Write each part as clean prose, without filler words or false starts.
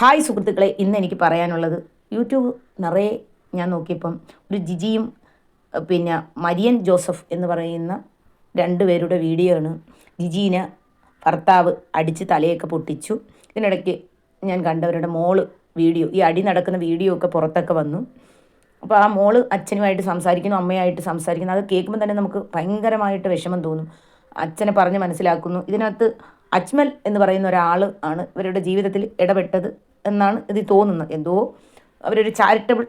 Hi സുഹൃത്തുക്കളെ, ഇന്ന് എനിക്ക് പറയാനുള്ളത് യൂട്യൂബ് നിറയെ ഞാൻ നോക്കിയപ്പം ഒരു ജിജിയും പിന്നെ മരിയൻ ജോസഫ് എന്ന് പറയുന്ന രണ്ടുപേരുടെ വീഡിയോ ആണ്. ജിജീനെ ഭർത്താവ് അടിച്ച് തലയൊക്കെ പൊട്ടിച്ചു. ഇതിനിടയ്ക്ക് ഞാൻ കണ്ടവരുടെ മോള് വീഡിയോ, ഈ അടി നടക്കുന്ന വീഡിയോ ഒക്കെ പുറത്തൊക്കെ വന്നു. അപ്പോൾ ആ മോള് അച്ഛനുമായിട്ട് സംസാരിക്കുന്നു, അമ്മയായിട്ട് സംസാരിക്കുന്നു. അത് കേൾക്കുമ്പോൾ തന്നെ നമുക്ക് ഭയങ്കരമായിട്ട് വിഷമം തോന്നും. അച്ഛനെ പറഞ്ഞ് മനസ്സിലാക്കുന്നു. ഇതിനകത്ത് അജ്മൽ എന്ന് പറയുന്ന ഒരാൾ ആണ് ഇവരുടെ ജീവിതത്തിൽ ഇടപെട്ടത് എന്നാണ് ഇതിൽ തോന്നുന്നത്. എന്തോ അവരൊരു ചാരിറ്റബിൾ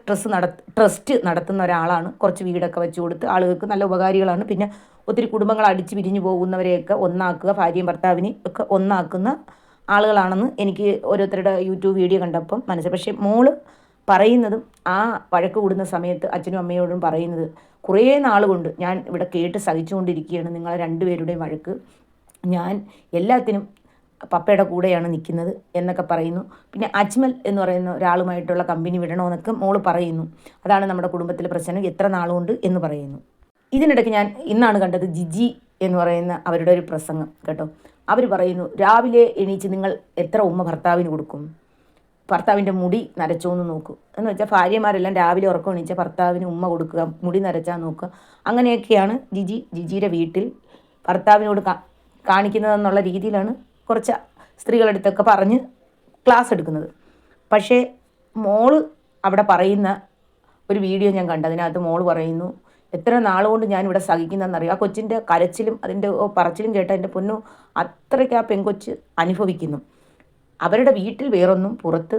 ട്രസ്റ്റ് നടത്തുന്ന ഒരാളാണ്. കുറച്ച് വീടൊക്കെ വെച്ച് കൊടുത്ത് ആളുകൾക്ക് നല്ല ഉപകാരികളാണ്. പിന്നെ ഒത്തിരി കുടുംബങ്ങൾ അടിച്ച് പിരിഞ്ഞു പോകുന്നവരെയൊക്കെ ഒന്നാക്കുക, ഭാര്യയും ഭർത്താവിനെ ഒക്കെ ഒന്നാക്കുന്ന ആളുകളാണെന്ന് എനിക്ക് ഓരോരുത്തരുടെ യൂട്യൂബ് വീഡിയോ കണ്ടപ്പം മനസ്സിലായി. പക്ഷേ മോള് പറയുന്നതും ആ വഴക്ക് കൂടുന്ന സമയത്ത് അച്ഛനും അമ്മയോടും പറയുന്നത്, കുറേ നാൾ കൊണ്ട് ഞാൻ ഇവിടെ കേട്ട് സഹിച്ചുകൊണ്ടിരിക്കുകയാണ് നിങ്ങളെ രണ്ടുപേരുടെയും വഴക്ക്. ഞാൻ എല്ലാത്തിനും പപ്പയുടെ കൂടെയാണ് നിൽക്കുന്നത് എന്നൊക്കെ പറയുന്നു. പിന്നെ അജ്മൽ എന്ന് പറയുന്ന ഒരാളുമായിട്ടുള്ള കമ്പനി വിടണമെന്നൊക്കെ മോള് പറയുന്നു. അതാണ് നമ്മുടെ കുടുംബത്തിലെ പ്രശ്നം, എത്ര നാളുകൊണ്ട് എന്ന് പറയുന്നു. ഇതിനിടയ്ക്ക് ഞാൻ ഇന്നാണ് കണ്ടത് ജിജി എന്ന് പറയുന്ന അവരുടെ ഒരു പ്രസംഗം കേട്ടോ. അവർ പറയുന്നു, രാവിലെ എണീച്ച് നിങ്ങൾ എത്ര ഉമ്മ ഭർത്താവിന് കൊടുക്കും, ഭർത്താവിൻ്റെ മുടി നരച്ചോന്ന് നോക്കൂ എന്ന് വെച്ചാൽ ഭാര്യമാരെല്ലാം രാവിലെ ഉറക്കം എണീച്ചാൽ ഭർത്താവിന് ഉമ്മ കൊടുക്കുക, മുടി നരച്ചാൽ നോക്കുക. അങ്ങനെയൊക്കെയാണ് ജിജിയുടെ വീട്ടിൽ ഭർത്താവിനോട് കാണിക്കുന്നതെന്നുള്ള രീതിയിലാണ് കുറച്ച് സ്ത്രീകളടുത്തൊക്കെ പറഞ്ഞ് ക്ലാസ് എടുക്കുന്നത്. പക്ഷേ മോള് അവിടെ പറയുന്ന ഒരു വീഡിയോ ഞാൻ കണ്ടു. അതിനകത്ത് മോള് പറയുന്നു, എത്ര നാളുകൊണ്ട് ഞാനിവിടെ സഹിക്കുന്നതെന്നറിയാം. ആ കൊച്ചിൻ്റെ കരച്ചിലും അതിൻ്റെ പറച്ചിലും കേട്ട എൻ്റെ പൊന്നു, അത്രയ്ക്ക് ആ പെൺകൊച്ച് അനുഭവിക്കുന്നു. അവരുടെ വീട്ടിൽ വേറൊന്നും പുറത്ത്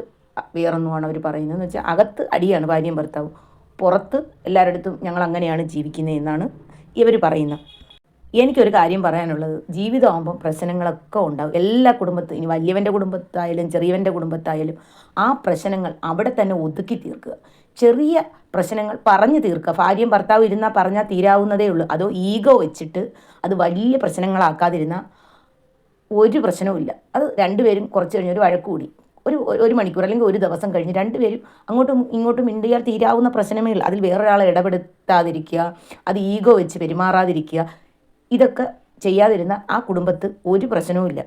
വേറൊന്നുമാണ് അവർ പറയുന്നത്. എന്ന് വെച്ചാൽ അകത്ത് അടിയാണ് ഭാര്യയും ഭർത്താവും, പുറത്ത് എല്ലാവരുടെ അടുത്തും ഞങ്ങൾ അങ്ങനെയാണ് ജീവിക്കുന്നത് എന്നാണ് ഇവർ പറയുന്നത്. എനിക്കൊരു കാര്യം പറയാനുള്ളത്, ജീവിതമാകുമ്പം പ്രശ്നങ്ങളൊക്കെ ഉണ്ടാകും എല്ലാ കുടുംബത്തിലും. ഇനി വലിയവൻ്റെ കുടുംബത്തായാലും ചെറിയവൻ്റെ കുടുംബത്തായാലും ആ പ്രശ്നങ്ങൾ അവിടെ തന്നെ ഒതുക്കി തീർക്കുക. ചെറിയ പ്രശ്നങ്ങൾ പറഞ്ഞു തീർക്കുക. ഭാര്യയും ഭർത്താവും ഇരുന്നാൽ പറഞ്ഞാൽ തീരാവുന്നതേ ഉള്ളൂ. അതോ ഈഗോ വെച്ചിട്ട് അത് വലിയ പ്രശ്നങ്ങളാക്കാതിരുന്നാൽ ഒരു പ്രശ്നവുമില്ല. അത് രണ്ടുപേരും കുറച്ച് കഴിഞ്ഞ് ഒരു വഴക്ക് കൂടി ഒരു മണിക്കൂർ അല്ലെങ്കിൽ ഒരു ദിവസം കഴിഞ്ഞ് രണ്ടുപേരും അങ്ങോട്ടും ഇങ്ങോട്ടും മിണ്ടിയാൽ തീരാവുന്ന പ്രശ്നമേ ഉള്ളൂ. അതിൽ വേറൊരാളെ ഇടപെടുത്താതിരിക്കുക, അത് ഈഗോ വെച്ച് പെരുമാറാതിരിക്കുക. ഇതൊക്കെ ചെയ്യാതിരുന്ന ആ കുടുംബത്ത് ഒരു പ്രശ്നവുമില്ല.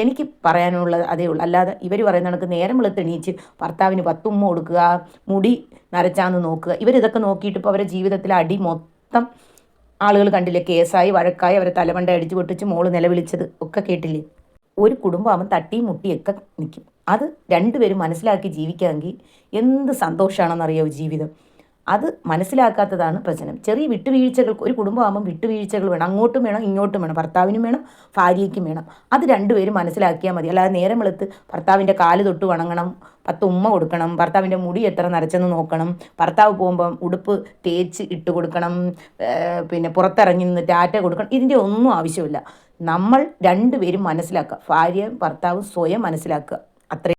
എനിക്ക് പറയാനുള്ളത് അതേ ഉള്ളൂ. അല്ലാതെ ഇവർ പറയുന്ന കണക്ക് നേരം വെളുത്തെണീച്ച് ഭർത്താവിന് 10 ഉമ്മ കൊടുക്കുക, മുടി നരച്ചാന്ന് നോക്കുക. ഇവരിതൊക്കെ നോക്കിയിട്ട് ഇപ്പോൾ അവരുടെ ജീവിതത്തിലെ അടി മൊത്തം ആളുകൾ കണ്ടില്ലേ, കേസായി വഴക്കായി അവരെ തലമണ്ട അടിച്ച് പൊട്ടിച്ച് മോള് നിലവിളിച്ചത് ഒക്കെ കേട്ടില്ലേ. ഒരു കുടുംബമാകുമ്പോൾ തട്ടിയും മുട്ടിയൊക്കെ നിൽക്കും. അത് രണ്ടുപേരും മനസ്സിലാക്കി ജീവിക്കാമെങ്കിൽ എന്ത് സന്തോഷമാണെന്നറിയാമോ ജീവിതം. അത് മനസ്സിലാക്കാത്തതാണ് പ്രശ്നം. ചെറിയ വിട്ടുവീഴ്ചകൾ, ഒരു കുടുംബമാകുമ്പം വിട്ടുവീഴ്ചകൾ വേണം. അങ്ങോട്ടും വേണം ഇങ്ങോട്ടും വേണം, ഭർത്താവിനും വേണം ഭാര്യയ്ക്കും വേണം. അത് രണ്ടുപേരും മനസ്സിലാക്കിയാൽ മതി. അല്ലാതെ നേരം വെളുത്ത് ഭർത്താവിൻ്റെ കാല് തൊട്ട് വണങ്ങണം, 10 ഉമ്മ കൊടുക്കണം, ഭർത്താവിൻ്റെ മുടി എത്ര നരച്ചെന്ന് നോക്കണം, ഭർത്താവ് പോകുമ്പം ഉടുപ്പ് തേച്ച് ഇട്ട് കൊടുക്കണം, പിന്നെ പുറത്തിറങ്ങി നിന്ന് ടാറ്റ കൊടുക്കണം. ഇതിൻ്റെ ഒന്നും ആവശ്യമില്ല. നമ്മൾ രണ്ടുപേരും മനസ്സിലാക്കുക, ഭാര്യയും ഭർത്താവും സ്വയം മനസ്സിലാക്കുക. അത്രയും